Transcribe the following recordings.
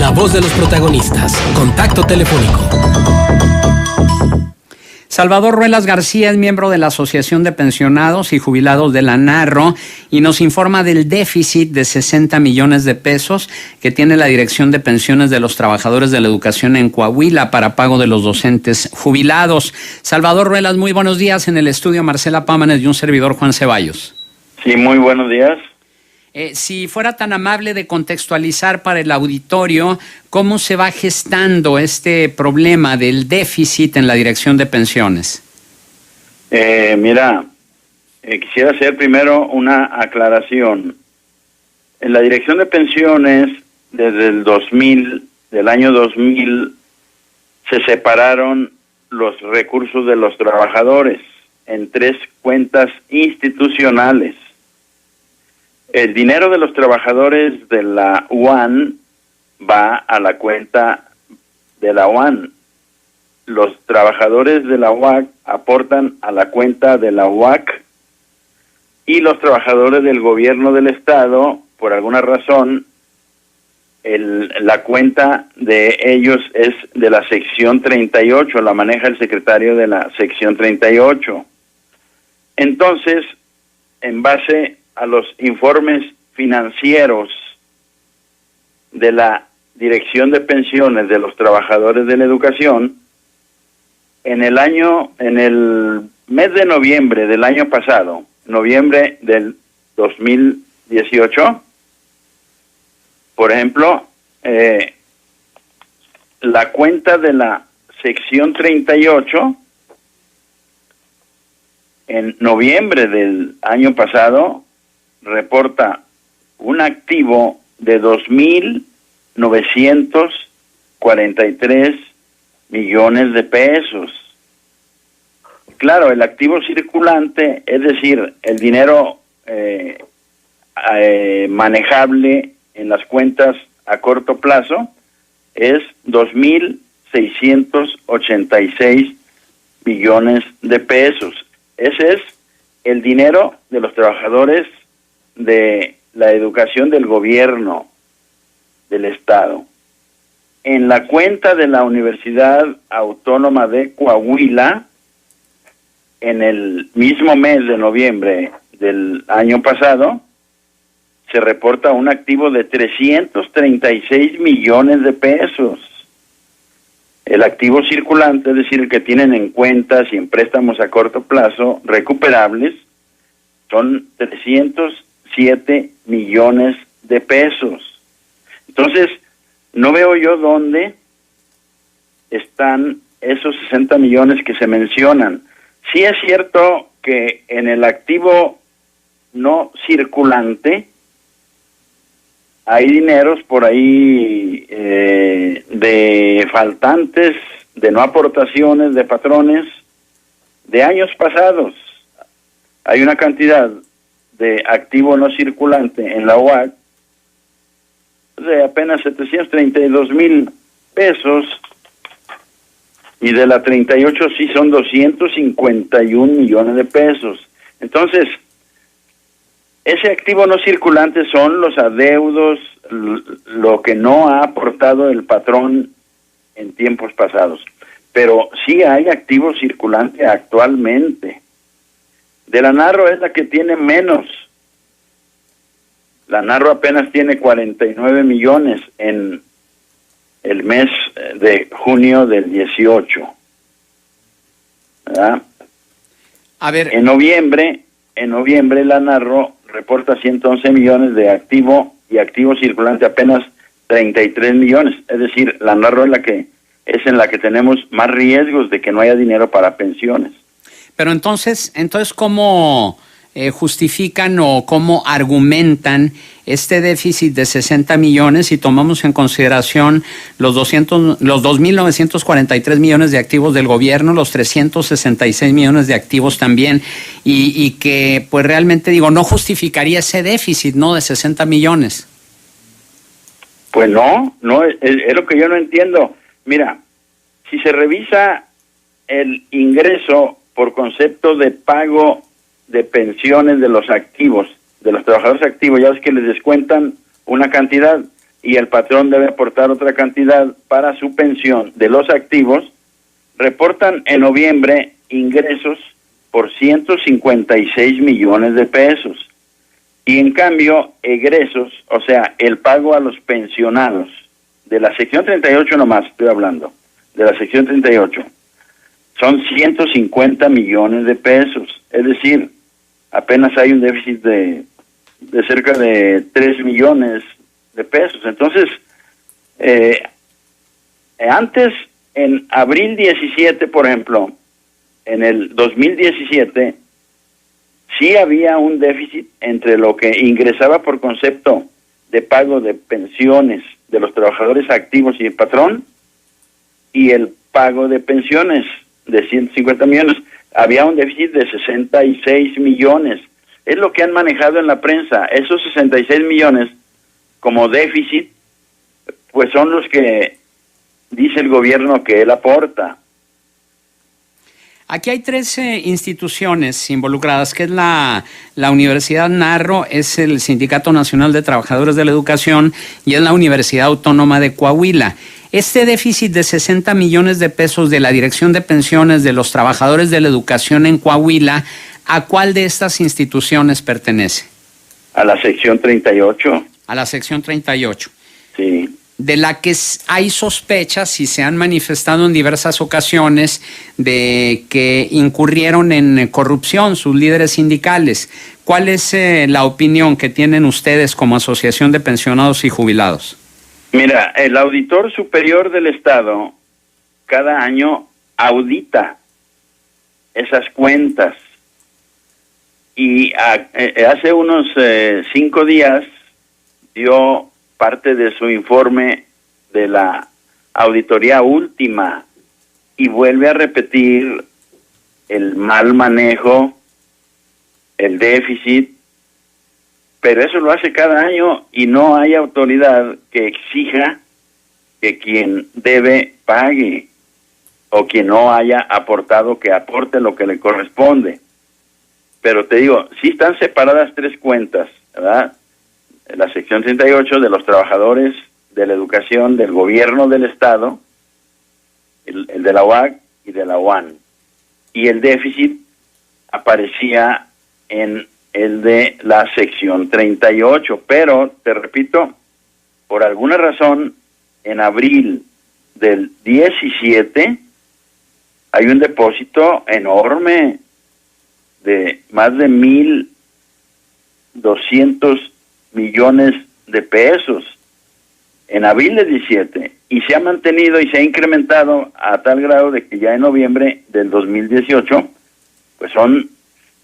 La voz de los protagonistas. Contacto telefónico. Salvador Ruelas García es miembro de la Asociación de Pensionados y Jubilados de la Narro y nos informa del déficit de 60 millones de pesos que tiene la Dirección de Pensiones de los Trabajadores de la Educación en Coahuila para pago de los docentes jubilados. Salvador Ruelas, muy buenos días. En el estudio Marcela Pámanes y un servidor Juan Ceballos. Sí, muy buenos días. Si fuera tan amable de contextualizar para el auditorio cómo se va gestando este problema del déficit en la Dirección de Pensiones. Quisiera hacer primero una aclaración. En la Dirección de Pensiones, desde del año 2000, se separaron los recursos de los trabajadores en 3 cuentas institucionales. El dinero de los trabajadores de la UAN va a la cuenta de la UAN. Los trabajadores de la UAC aportan a la cuenta de la UAC y los trabajadores del gobierno del estado, por alguna razón, la cuenta de ellos es de la sección 38, la maneja el secretario de la sección 38. Entonces, en base a los informes financieros de la Dirección de Pensiones de los Trabajadores de la Educación, en el mes de noviembre del año pasado, noviembre del 2018, por ejemplo, la cuenta de la sección 38, en noviembre del año pasado, reporta un activo de 2,943 millones de pesos. Claro, el activo circulante, es decir, el dinero manejable en las cuentas a corto plazo, es 2,686 millones de pesos. Ese es el dinero de los trabajadores de la educación del gobierno del estado. En la cuenta de la Universidad Autónoma de Coahuila, en el mismo mes de noviembre del año pasado, se reporta un activo de 336 millones de pesos. El activo circulante, es decir, el que tienen en cuentas y en préstamos a corto plazo recuperables, son 307 millones de pesos. Entonces, no veo yo dónde están esos 60 millones que se mencionan. Sí es cierto que en el activo no circulante hay dineros por ahí de faltantes, de no aportaciones, de patrones de años pasados. Hay una cantidad de activo no circulante en la UAC de apenas 732,000 pesos, y de la 38 sí son 251 millones de pesos. Entonces, ese activo no circulante son los adeudos, lo que no ha aportado el patrón en tiempos pasados. Pero sí hay activo circulante actualmente. De la Narro es la que tiene menos. La Narro apenas tiene 49 millones en el mes de junio del 18. ¿Verdad? A ver. En noviembre la Narro reporta 111 millones de activo y activo circulante apenas 33 millones. Es decir, la Narro es en la que tenemos más riesgos de que no haya dinero para pensiones. Pero entonces ¿cómo justifican o cómo argumentan este déficit de 60 millones si tomamos en consideración los 2,943 millones de activos del gobierno, los 366 millones de activos también, y que pues realmente no justificaría ese déficit, ¿no?, de 60 millones? Pues no, es lo que yo no entiendo. Mira, si se revisa el ingreso por concepto de pago de pensiones de los activos, de los trabajadores activos, ya ves que les descuentan una cantidad, y el patrón debe aportar otra cantidad para su pensión de los activos, reportan en noviembre ingresos por 156 millones de pesos. Y en cambio, egresos, o sea, el pago a los pensionados, de la sección 38 nomás estoy hablando, de la sección 38, son 150 millones de pesos. Es decir, apenas hay un déficit de cerca de 3 millones de pesos. Entonces, antes, en abril 17, por ejemplo, en el 2017, sí había un déficit entre lo que ingresaba por concepto de pago de pensiones de los trabajadores activos y el patrón, y el pago de pensiones de 150 millones. Había un déficit de 66 millones. Es lo que han manejado en la prensa. Esos 66 millones como déficit, pues son los que dice el gobierno que él aporta. Aquí hay tres instituciones involucradas, que es la Universidad Narro, es el Sindicato Nacional de Trabajadores de la Educación y es la Universidad Autónoma de Coahuila. Este déficit de 60 millones de pesos de la Dirección de Pensiones de los Trabajadores de la Educación en Coahuila, ¿a cuál de estas instituciones pertenece? A la sección 38. A la sección 38. Sí. De la que hay sospechas y se han manifestado en diversas ocasiones de que incurrieron en corrupción sus líderes sindicales. ¿Cuál es la opinión que tienen ustedes como Asociación de Pensionados y Jubilados? Mira, el Auditor Superior del Estado cada año audita esas cuentas y hace unos 5 días dio parte de su informe de la auditoría última y vuelve a repetir el mal manejo, el déficit, pero eso lo hace cada año y no hay autoridad que exija que quien debe pague o quien no haya aportado que aporte lo que le corresponde. Pero te digo, sí están separadas 3 cuentas, ¿verdad? La sección 38 de los trabajadores de la educación del gobierno del Estado, el de la UAC y de la UAN. Y el déficit aparecía en el de la sección 38, pero, te repito, por alguna razón, en abril del 17 hay un depósito enorme de más de 1,200 millones de pesos en abril del 17 y se ha mantenido y se ha incrementado a tal grado de que ya en noviembre del 2018 pues son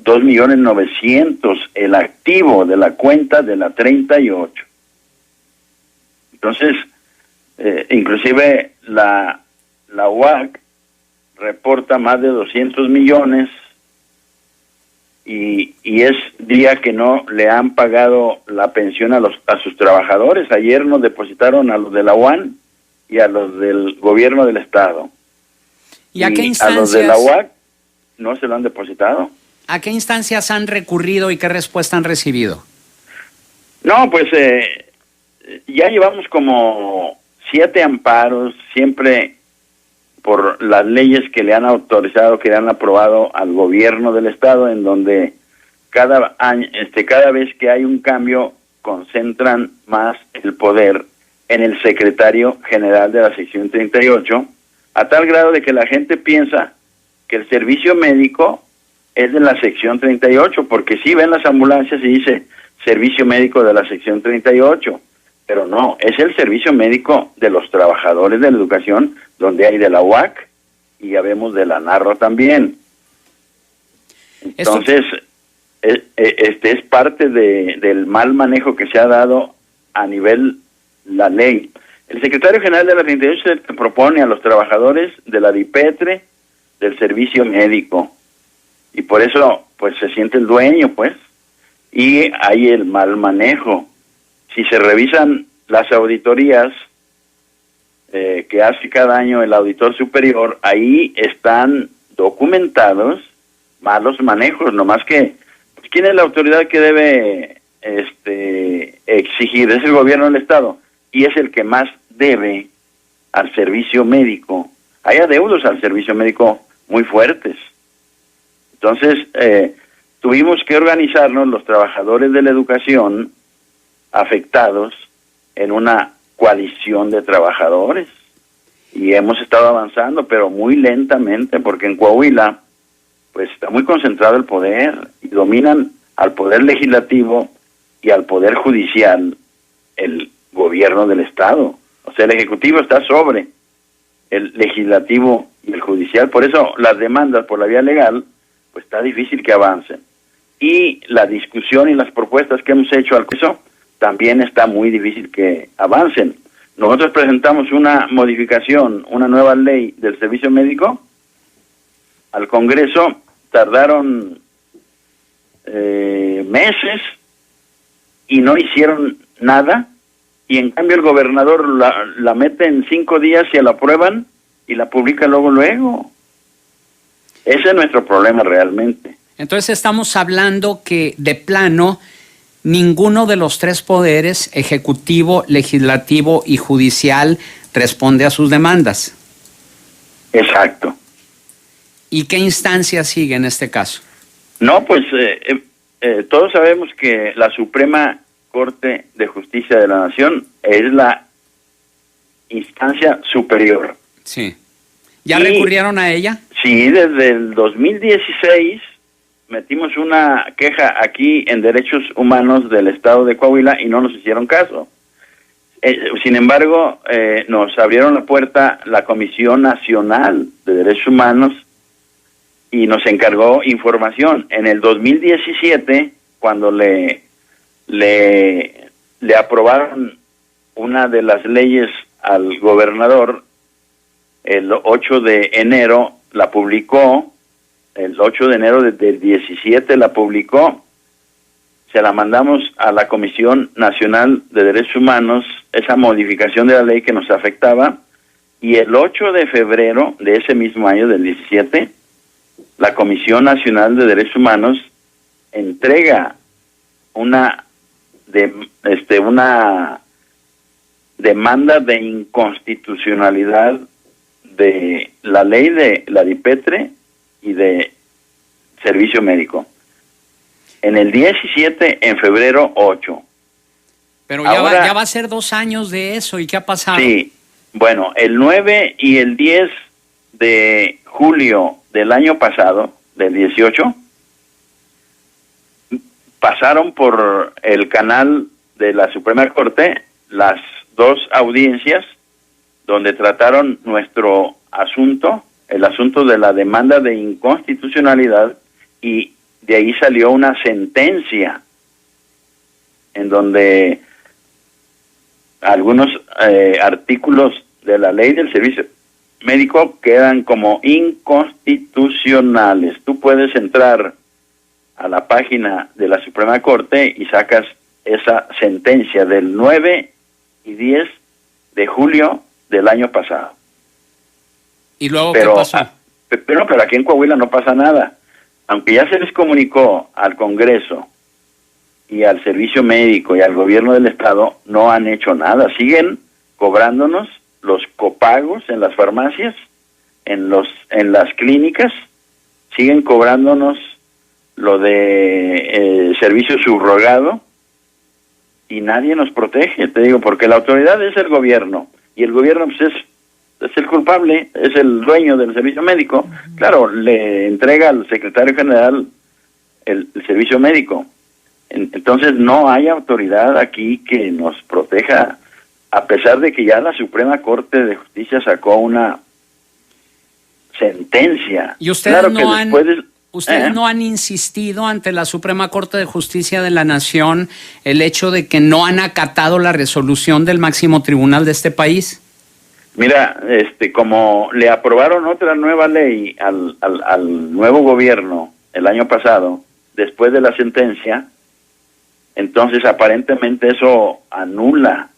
2,900,000 el activo de la cuenta de la 38. Entonces, inclusive la UAC reporta más de 200 millones y es día que no le han pagado la pensión a sus trabajadores. Ayer nos depositaron a los de la UAN y a los del gobierno del Estado. ¿Y a qué instancias? A los de la UAC no se lo han depositado. ¿A qué instancias han recurrido y qué respuesta han recibido? No, pues ya llevamos como 7 amparos, siempre por las leyes que le han autorizado, que le han aprobado al gobierno del Estado, en donde cada año, cada vez que hay un cambio, concentran más el poder en el secretario general de la sección 38, a tal grado de que la gente piensa que el servicio médico es de la sección 38, porque sí ven las ambulancias y dice servicio médico de la sección 38, pero no, es el servicio médico de los trabajadores de la educación, donde hay de la UAC y ya vemos de la Narro también. Entonces, este es parte del mal manejo que se ha dado a nivel la ley. El secretario general de la 38 se propone a los trabajadores de la DIPETRE, del servicio médico, y por eso pues se siente el dueño, pues, y hay el mal manejo. Si se revisan las auditorías que hace cada año el auditor superior, ahí están documentados malos manejos, nomás que pues, ¿quién es la autoridad que debe exigir? Es el gobierno del Estado, y es el que más debe al servicio médico. Hay adeudos al servicio médico muy fuertes. Entonces, tuvimos que organizarnos los trabajadores de la educación afectados en una coalición de trabajadores. Y hemos estado avanzando, pero muy lentamente, porque en Coahuila pues está muy concentrado el poder y dominan al poder legislativo y al poder judicial el gobierno del estado. O sea, el ejecutivo está sobre el legislativo y el judicial. Por eso las demandas por la vía legal pues está difícil que avancen. Y la discusión y las propuestas que hemos hecho al Congreso también está muy difícil que avancen. Nosotros presentamos una modificación, una nueva ley del servicio médico al Congreso. Tardaron meses y no hicieron nada, y en cambio el gobernador la mete en 5 días y la aprueban y la publica luego. Ese es nuestro problema realmente. Entonces estamos hablando que de plano ninguno de los 3 poderes, ejecutivo, legislativo y judicial, responde a sus demandas. Exacto. ¿Y qué instancia sigue en este caso? No, pues todos sabemos que la Suprema Corte de Justicia de la Nación es la instancia superior. Sí. ¿Ya recurrieron a ella? Sí, desde el 2016 metimos una queja aquí en Derechos Humanos del Estado de Coahuila y no nos hicieron caso. Sin embargo, nos abrieron la puerta la Comisión Nacional de Derechos Humanos y nos encargó información. En el 2017, cuando le aprobaron una de las leyes al gobernador, el 8 de enero la publicó, el 8 de enero del 17 la publicó, se la mandamos a la Comisión Nacional de Derechos Humanos, esa modificación de la ley que nos afectaba, y el 8 de febrero de ese mismo año, del 17, la Comisión Nacional de Derechos Humanos entrega una demanda de inconstitucionalidad de la ley de la DIPETRE y de servicio médico. En el 17, en febrero 8. Pero ya va a ser 2 años de eso, ¿y qué ha pasado? Sí, bueno, el 9 y el 10 de julio del año pasado, del 18, pasaron por el canal de la Suprema Corte las 2 audiencias donde trataron nuestro asunto, el asunto de la demanda de inconstitucionalidad, y de ahí salió una sentencia en donde algunos artículos de la ley del servicio médico quedan como inconstitucionales. Tú puedes entrar a la página de la Suprema Corte y sacas esa sentencia del 9 y 10 de julio del año pasado. ¿Y luego qué pasó? Pero aquí en Coahuila no pasa nada. Aunque ya se les comunicó al Congreso y al Servicio Médico y al Gobierno del Estado, no han hecho nada. Siguen cobrándonos los copagos en las farmacias, en las clínicas, siguen cobrándonos lo de servicio subrogado, y nadie nos protege, te digo, porque la autoridad es el gobierno, y el gobierno pues es el culpable, es el dueño del servicio médico. Claro, le entrega al secretario general el servicio médico. Entonces no hay autoridad aquí que nos proteja, a pesar de que ya la Suprema Corte de Justicia sacó una sentencia. ¿Y ustedes claro no que ustedes no han insistido ante la Suprema Corte de Justicia de la Nación el hecho de que no han acatado la resolución del máximo tribunal de este país? Mira, como le aprobaron otra nueva ley al nuevo gobierno el año pasado, después de la sentencia, entonces aparentemente eso anula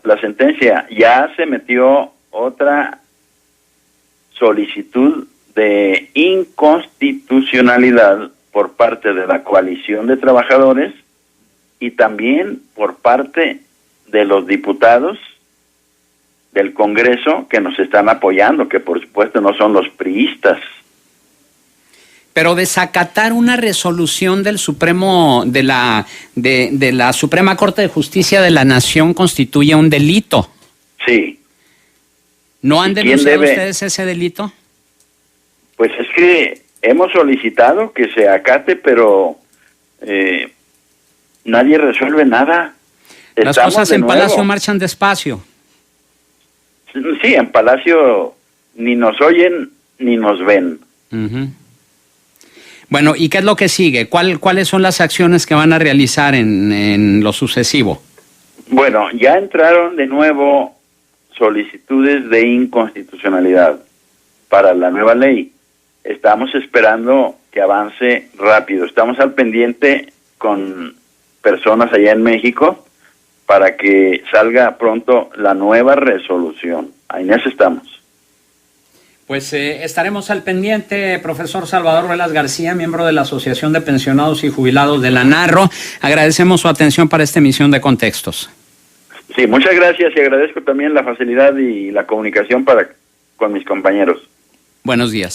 la sentencia. Ya se metió otra solicitud de inconstitucionalidad por parte de la coalición de trabajadores y también por parte de los diputados del Congreso que nos están apoyando, que por supuesto no son los priistas. Pero desacatar una resolución del Supremo, de la Suprema Corte de Justicia de la Nación constituye un delito. Sí. ¿No han denunciado ustedes ese delito? Pues es que hemos solicitado que se acate, pero nadie resuelve nada. Las cosas en Palacio marchan despacio. Sí, en Palacio ni nos oyen ni nos ven. Uh-huh. Bueno, ¿y qué es lo que sigue? ¿Cuáles son las acciones que van a realizar en lo sucesivo? Bueno, ya entraron de nuevo solicitudes de inconstitucionalidad para la nueva ley. Estamos esperando que avance rápido. Estamos al pendiente con personas allá en México para que salga pronto la nueva resolución. Ahí en eso estamos. Pues estaremos al pendiente, profesor Salvador Ruelas García, miembro de la Asociación de Pensionados y Jubilados de la Narro. Agradecemos su atención para esta emisión de Contextos. Sí, muchas gracias y agradezco también la facilidad y la comunicación con mis compañeros. Buenos días.